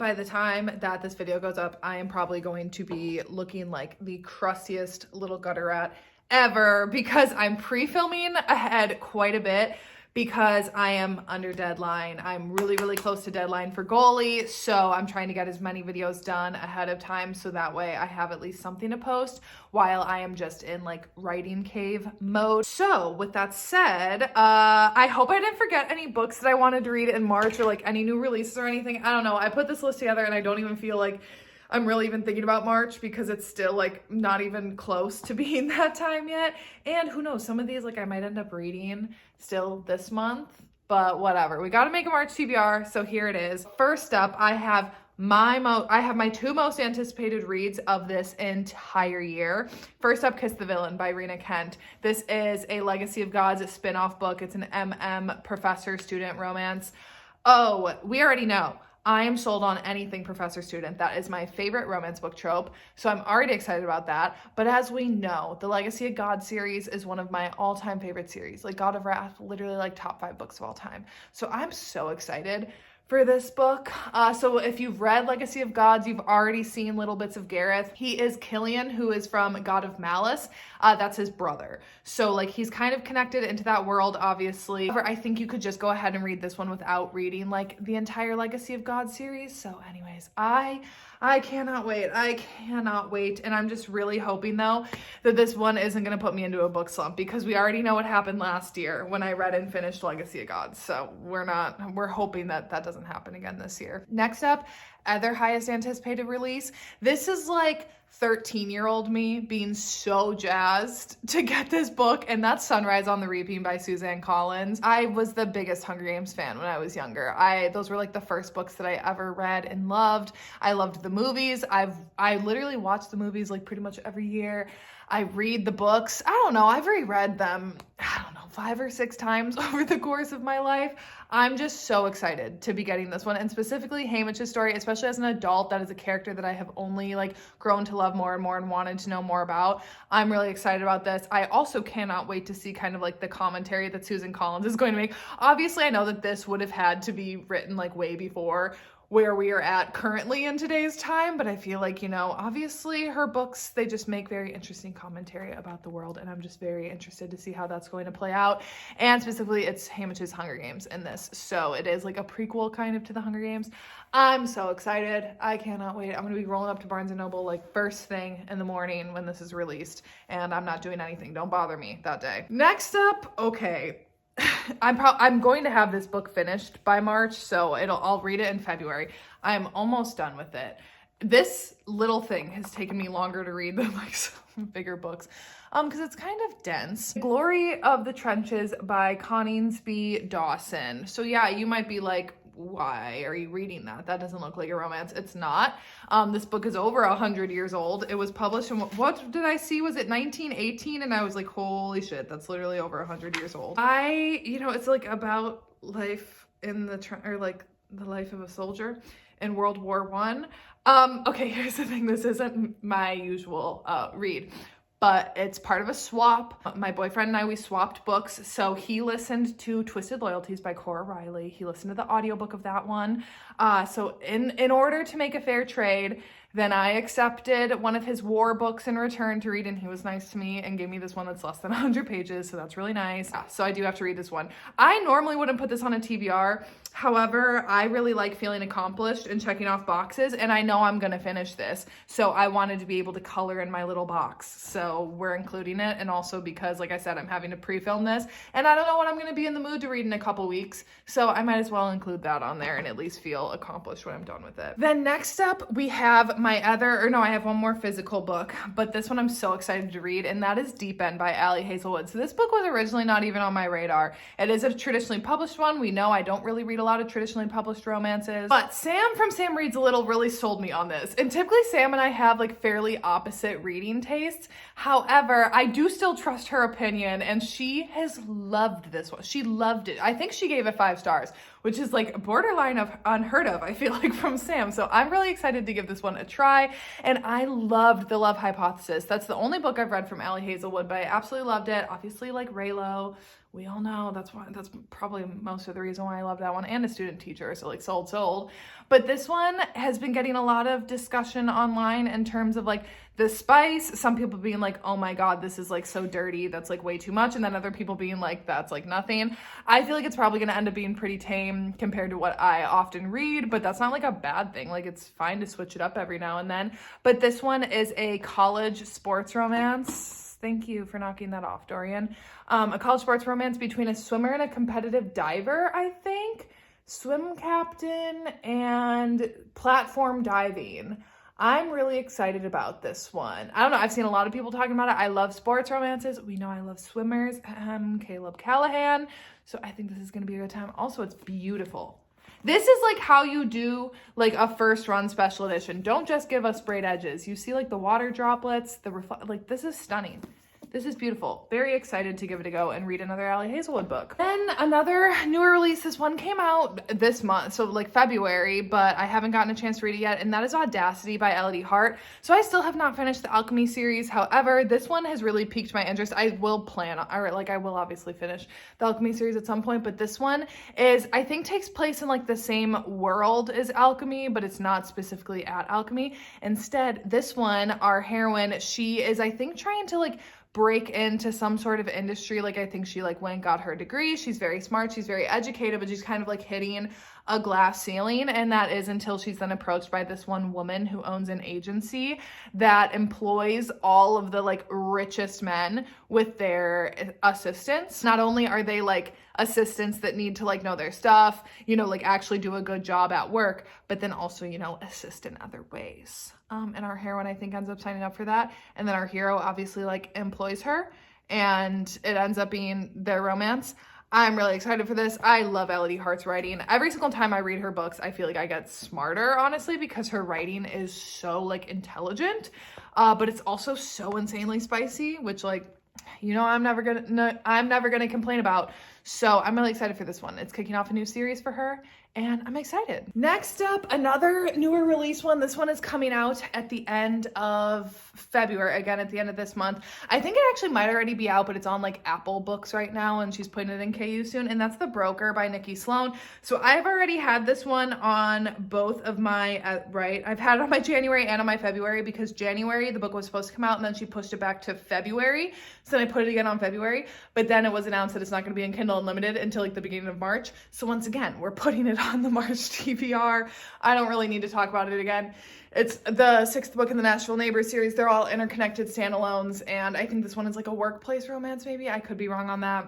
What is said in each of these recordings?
by the time that this video goes up, I am probably going to be looking like the crustiest little gutter rat ever because I'm pre-filming ahead quite a bit because I am under deadline. I'm really, really close to deadline for goalie, so I'm trying to get as many videos done ahead of time so that way I have at least something to post while I am just in like writing cave mode. So with that said, I hope I didn't forget any books that I wanted to read in March or like any new releases or anything. I don't know. I put this list together and I don't even feel like I'm really even thinking about March because it's still like not even close to being that time yet. And who knows, some of these like I might end up reading still this month, but whatever. We got to make a March TBR, so here it is. First up, I have my two most anticipated reads of this entire year. First up, Kiss the Villain by Rena Kent. This is a Legacy of Gods spin-off book. It's an professor student romance. Oh, we already know. I am sold on anything professor student. That is my favorite romance book trope. So I'm already excited about that. But as we know, the Legacy of God series is one of my all-time favorite series. Like God of Wrath, literally like top 5 books of all time. So I'm so excited for this book. So if you've read Legacy of Gods, you've already seen little bits of Gareth. He is Killian, who is from God of Malice. That's his brother. So like he's kind of connected into that world, obviously. However, I think you could just go ahead and read this one without reading like the entire Legacy of God series. So anyways, I cannot wait. I cannot wait. And I'm just really hoping though that this one isn't going to put me into a book slump because we already know what happened last year when I read and finished Legacy of Gods. So we're hoping that that doesn't happen again this year. Next up, other highest anticipated release. This is like 13-year-old me being so jazzed to get this book, and that's Sunrise on the Reaping by Suzanne Collins. I was the biggest Hunger Games fan when I was younger. Those were like the first books that I ever read and loved. I loved the movies. I literally watched the movies like pretty much every year. I read the books. I don't know. I've reread them, 5 or 6 times over the course of my life. I'm just so excited to be getting this one, and specifically Haymitch's story, especially as an adult. That is a character that I have only like grown to love more and more and wanted to know more about. I'm really excited about this. I also cannot wait to see kind of like the commentary that Susan Collins is going to make. Obviously, I know that this would have had to be written like way before where we are at currently in today's time, but I feel like, obviously her books, they just make very interesting commentary about the world, and I'm just very interested to see how that's going to play out. And specifically, it's Haymitch's Hunger Games in this, so it is like a prequel kind of to the Hunger Games. I'm so excited. I cannot wait. I'm going to be rolling up to Barnes & Noble like first thing in the morning when this is released, and I'm not doing anything. Don't bother me that day. Next up, okay. I'm going to have this book finished by March, so I'll read it in February. I'm almost done with it. This little thing has taken me longer to read than like some bigger books, because it's kind of dense. Glory of the Trenches by Coningsby Dawson. So yeah, you might be like, why are you reading that? That doesn't look like a romance. It's not. This book is over 100 years old. It was published in, what did I see? Was it 1918? And I was like, holy shit, that's literally over 100 years old. It's like about life in the life of a soldier in World War I. Okay, here's the thing. This isn't my usual read, but it's part of a swap. My boyfriend and I, we swapped books. So he listened to Twisted Loyalties by Cora Riley. He listened to the audiobook of that one. So in order to make a fair trade, then I accepted one of his war books in return to read, and he was nice to me and gave me this one that's less than 100 pages, so that's really nice. Yeah, so I do have to read this one. I normally wouldn't put this on a TBR. However, I really like feeling accomplished and checking off boxes, and I know I'm gonna finish this, so I wanted to be able to color in my little box. So we're including it, and also because, like I said, I'm having to pre-film this, and I don't know what I'm gonna be in the mood to read in a couple weeks, so I might as well include that on there and at least feel accomplished when I'm done with it. Then next up, we have I have one more physical book, but this one I'm so excited to read, and that is Deep End by Allie Hazelwood. So this book was originally not even on my radar. It is a traditionally published one. We know I don't really read a lot of traditionally published romances, but Sam from Sam Reads a Little really sold me on this. And typically Sam and I have like fairly opposite reading tastes. However, I do still trust her opinion, and she has loved this one. She loved it. I think she gave it 5 stars, which is like borderline of unheard of, I feel like, from Sam. So I'm really excited to give this one a try. And I loved The Love Hypothesis. That's the only book I've read from Allie Hazelwood, but I absolutely loved it. Obviously, like Raylo, we all know that's probably most of the reason why I love that one, and a student teacher, so like sold. But this one has been getting a lot of discussion online in terms of like the spice. Some people being like, oh my God, this is like so dirty, that's like way too much. And then other people being like, that's like nothing. I feel like it's probably gonna end up being pretty tame compared to what I often read, but that's not like a bad thing. Like it's fine to switch it up every now and then. But this one is a college sports romance. Thank you for knocking that off, Dorian. A college sports romance between a swimmer and a competitive diver, I think. Swim captain and platform diving. I'm really excited about this one. I don't know. I've seen a lot of people talking about it. I love sports romances. We know I love swimmers. Caleb Callahan. So I think this is going to be a good time. Also, it's beautiful. This is like how you do like a first run special edition. Don't just give us sprayed edges. You see like the water droplets, like this is stunning. This is beautiful. Very excited to give it a go and read another Allie Hazelwood book. Then another newer release. This one came out this month, so like February, but I haven't gotten a chance to read it yet, and that is Audacity by Elodie Hart. So I still have not finished the Alchemy series. However, this one has really piqued my interest. I will obviously finish the Alchemy series at some point, but this one I think takes place in like the same world as Alchemy, but it's not specifically at Alchemy. Instead, this one, our heroine, she is, I think, trying to like break into some sort of industry. Like I think she like went and got her degree. She's very smart, she's very educated, but she's kind of like hitting a glass ceiling, and that is until she's then approached by this one woman who owns an agency that employs all of the like richest men with their assistants. Not only are they like assistants that need to like know their stuff, you know, like actually do a good job at work, but then also, you know, assist in other ways. And our heroine, I think, ends up signing up for that. And then our hero obviously like employs her, and it ends up being their romance. I'm really excited for this. I love Elodie Hart's writing. Every single time I read her books, I feel like I get smarter, honestly, because her writing is so like intelligent, but it's also so insanely spicy, which like, you know, I'm never gonna complain about. So I'm really excited for this one. It's kicking off a new series for her, and I'm excited. Next up, another newer release one. This one is coming out at the end of February, again at the end of this month. I think it actually might already be out, but it's on like Apple Books right now, and she's putting it in KU soon, and that's The Broker by Nikki Sloan. So I've already had this one on both of my, I've had it on my January and on my February, because January the book was supposed to come out, and then she pushed it back to February. So then I put it again on February, but then it was announced that it's not going to be in Kindle Unlimited until like the beginning of March. So once again, we're putting it on the March TBR. I don't really need to talk about it again. It's the 6th book in the Nashville Neighbors series. They're all interconnected standalones, and I think this one is like a workplace romance, maybe. I could be wrong on that.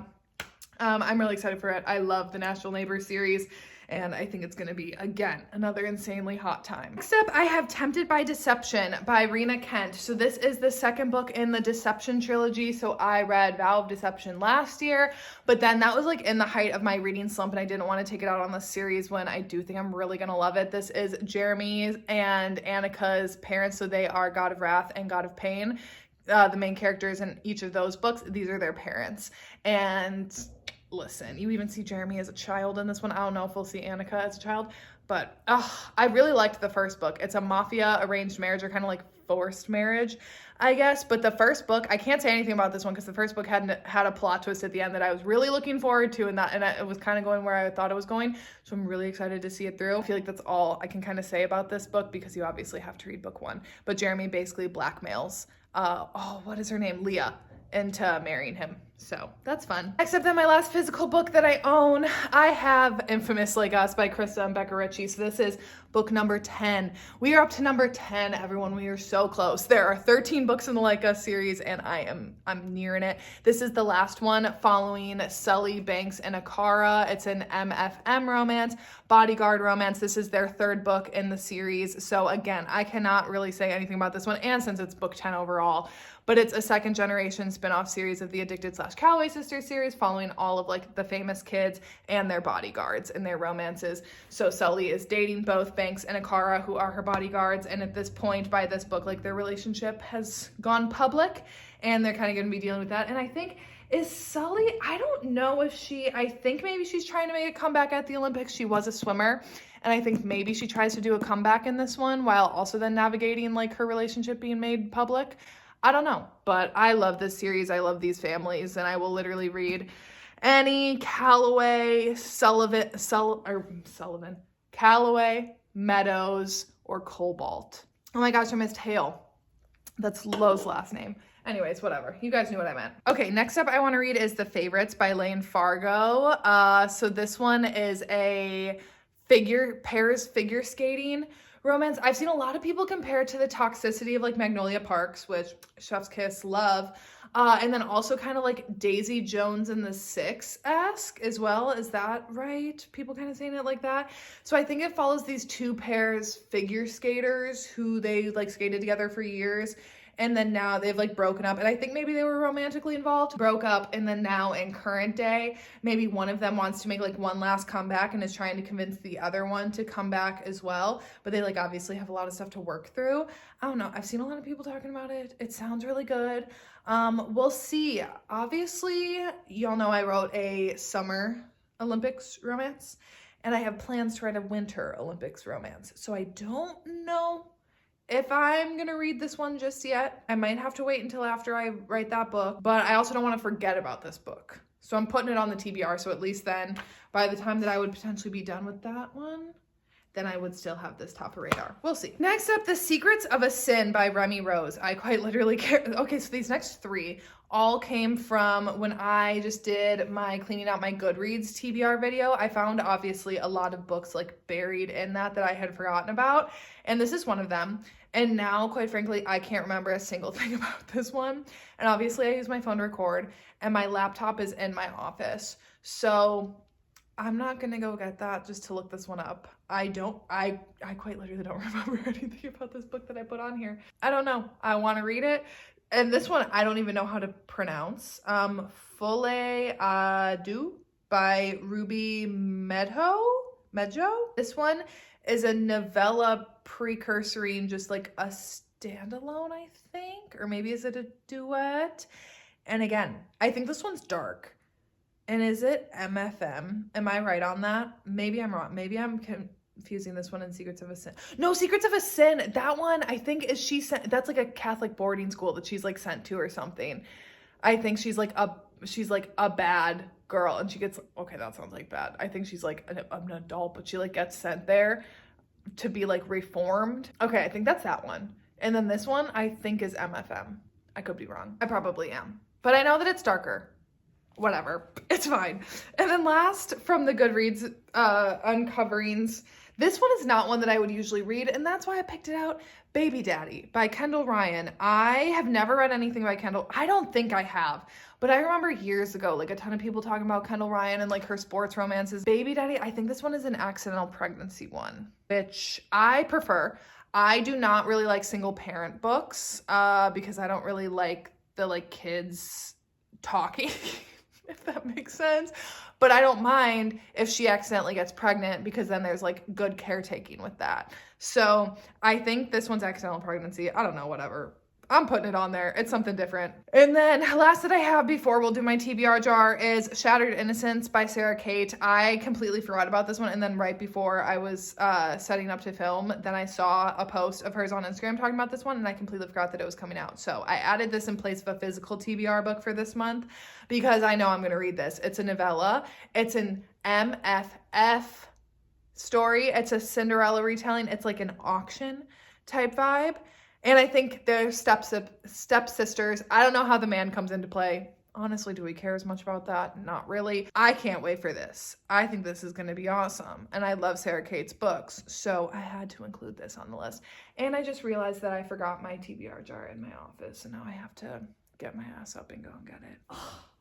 I'm really excited for it. I love the Nashville Neighbors series, and I think it's going to be, again, another insanely hot time. Next up, I have Tempted by Deception by Rena Kent. So this is the second book in the Deception trilogy. So I read Vow of Deception last year, but then that was like in the height of my reading slump, and I didn't want to take it out on the series when I do think I'm really going to love it. This is Jeremy and Annika's parents. So they are God of Wrath and God of Pain. The main characters in each of those books, these are their parents. And listen, you even see Jeremy as a child in this one. I don't know if we'll see Annika as a child, but I really liked the first book. It's a mafia arranged marriage, or kind of like forced marriage, I guess. But the first book, I can't say anything about this one because the first book had a plot twist at the end that I was really looking forward to, and it was kind of going where I thought it was going. So I'm really excited to see it through. I feel like that's all I can kind of say about this book, because you obviously have to read book one. But Jeremy basically blackmails, what is her name? Leah, into marrying him. So that's fun. Next up then, my last physical book that I own, I have Infamous Like Us by Krista and Becca Ritchie. So this is book number 10. We are up to number 10, everyone. We are so close. There are 13 books in the Like Us series, and I'm nearing it. This is the last one following Sully, Banks, and Akara. It's an MFM romance, bodyguard romance. This is their third book in the series. So again, I cannot really say anything about this one, and since it's book 10 overall, but it's a second generation spin-off series of the Addicted/Calloway Sisters series, following all of like the famous kids and their bodyguards and their romances. So Sully is dating both Banks and Akara, who are her bodyguards, and at this point by this book, like their relationship has gone public, and they're kind of going to be dealing with that. And I think, is Sully, I don't know if I think maybe she's trying to make a comeback at the Olympics. She was a swimmer, and I think maybe she tries to do a comeback in this one while also then navigating like her relationship being made public. I don't know, but I love this series. I love these families, and I will literally read Annie, Calloway, Calloway, Meadows, or Cobalt. Oh my gosh, I missed Hale. That's Lowe's last name. Anyways, whatever. You guys knew what I meant. Okay, next up I want to read is The Favorites by Lane Fargo. So this one is a pairs figure skating romance. I've seen a lot of people compare it to the toxicity of like Magnolia Parks, which chef's kiss, love. And then also kind of like Daisy Jones and the Six-esque as well. Is that right? People kind of saying it like that. So I think it follows these two pairs figure skaters who they like skated together for years. And then now they've like broken up, and I think maybe they were romantically involved, broke up, and then now in current day, maybe one of them wants to make like one last comeback and is trying to convince the other one to come back as well. But they like obviously have a lot of stuff to work through. I don't know. I've seen a lot of people talking about it. It sounds really good. We'll see. Obviously, y'all know I wrote a Summer Olympics romance, and I have plans to write a Winter Olympics romance. So I don't know if I'm gonna read this one just yet. I might have to wait until after I write that book, but I also don't want to forget about this book. So I'm putting it on the TBR, so at least then, by the time that I would potentially be done with that one, then I would still have this top of radar. We'll see. Next up, The Secrets of a Sin by Remy Rose. I quite literally care. Okay, so these next three all came from when I just did my cleaning out my Goodreads TBR video. I found obviously a lot of books like buried in that I had forgotten about, and this is one of them. And now, quite frankly, I can't remember a single thing about this one. And obviously I use my phone to record, and my laptop is in my office. So I'm not gonna go get that just to look this one up. I quite literally don't remember anything about this book that I put on here. I don't know. I want to read it. And this one, I don't even know how to pronounce. Folle Adu by Ruby Medjo. This one is a novella precursoring, just like a standalone, I think. Or maybe is it a duet? And again, I think this one's dark. And is it MFM? Am I right on that? Maybe I'm wrong. Maybe I'm confusing this one and Secrets of a Sin. No, Secrets of a Sin. That one, I think, is she sent. That's like a Catholic boarding school that she's like sent to or something. I think she's like a bad girl, and she gets, okay, that sounds like bad. I think she's like an adult, but she like gets sent there to be like reformed. Okay, I think that's that one. And then this one I think is MFM. I could be wrong. I probably am. But I know that it's darker. Whatever, it's fine. And then last from the Goodreads uncoverings, this one is not one that I would usually read, and that's why I picked it out. Baby Daddy by Kendall Ryan. I have never read anything by Kendall. I don't think I have, but I remember years ago, like a ton of people talking about Kendall Ryan and like her sports romances. Baby Daddy, I think this one is an accidental pregnancy one, which I prefer. I do not really like single parent books because I don't really like the like kids talking. If that makes sense. But I don't mind if she accidentally gets pregnant, because then there's like good caretaking with that. So I think this one's accidental pregnancy. I don't know, whatever. I'm putting it on there. It's something different. And then last that I have before we'll do my TBR jar is Shattered Innocence by Sarah Kate. I completely forgot about this one. And then right before I was setting up to film, then I saw a post of hers on Instagram talking about this one, and I completely forgot that it was coming out. So I added this in place of a physical TBR book for this month because I know I'm going to read this. It's a novella. It's an MFF story. It's a Cinderella retelling. It's like an auction type vibe. And I think they're stepsisters. I don't know how the man comes into play. Honestly, do we care as much about that? Not really. I can't wait for this. I think this is going to be awesome. And I love Sarah Kate's books, so I had to include this on the list. And I just realized that I forgot my TBR jar in my office, and now I have to get my ass up and go and get it.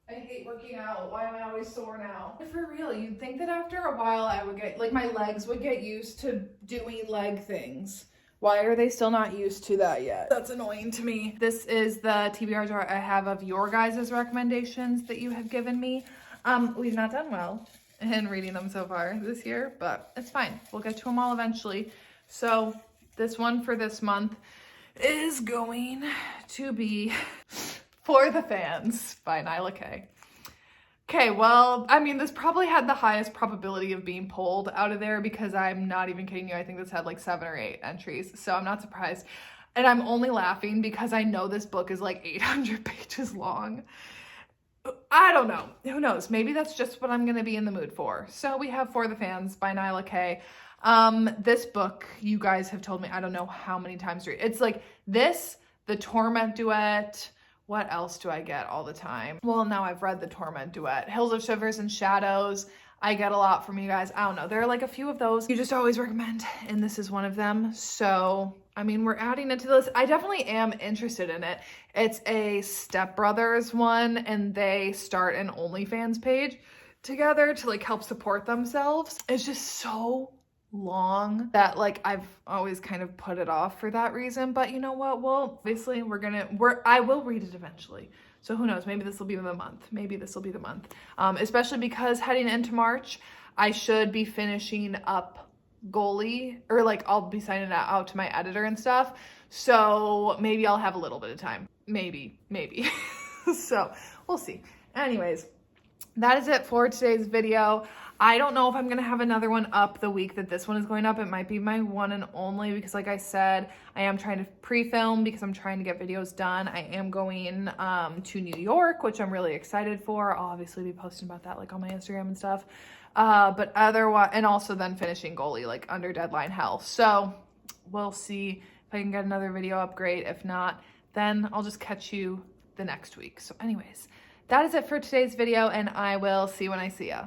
I hate working out. Why am I always sore now? For real, you'd think that after a while I would get, like, my legs would get used to doing leg things. Why are they still not used to that yet? That's annoying to me. This is the TBR jar I have of your guys' recommendations that you have given me. We've not done well in reading them so far this year, but it's fine. We'll get to them all eventually. So this one for this month is going to be For the Fans by Nyla K. Okay, well, I mean, this probably had the highest probability of being pulled out of there because I'm not even kidding you. I think this had like 7 or 8 entries, so I'm not surprised. And I'm only laughing because I know this book is like 800 pages long. I don't know. Who knows? Maybe that's just what I'm going to be in the mood for. So we have For the Fans by Nyla K. This book, you guys have told me, I don't know how many times to read. It's like this, the Torment Duet. What else do I get all the time? Well, now I've read the Torment Duet. Hills of Shivers and Shadows. I get a lot from you guys. I don't know. There are like a few of those you just always recommend, and this is one of them. So, I mean, we're adding it to the list. I definitely am interested in it. It's a stepbrothers one, and they start an OnlyFans page together to like help support themselves. It's just so long that like I've always kind of put it off for that reason. But you know what? Well, obviously I will read it eventually. So who knows? Maybe this will be the month. Maybe this will be the month. Especially because heading into March, I should be finishing up Goalie, or like I'll be signing it out to my editor and stuff. So maybe I'll have a little bit of time. Maybe. So we'll see. Anyways, that is it for today's video. I don't know if I'm going to have another one up the week that this one is going up. It might be my one and only because like I said, I am trying to pre-film because I'm trying to get videos done. I am going to New York, which I'm really excited for. I'll obviously be posting about that like on my Instagram and stuff. But otherwise, and also then finishing Goalie like under deadline hell. So we'll see if I can get another video up. Great. If not, then I'll just catch you the next week. So anyways, that is it for today's video, and I will see you when I see ya.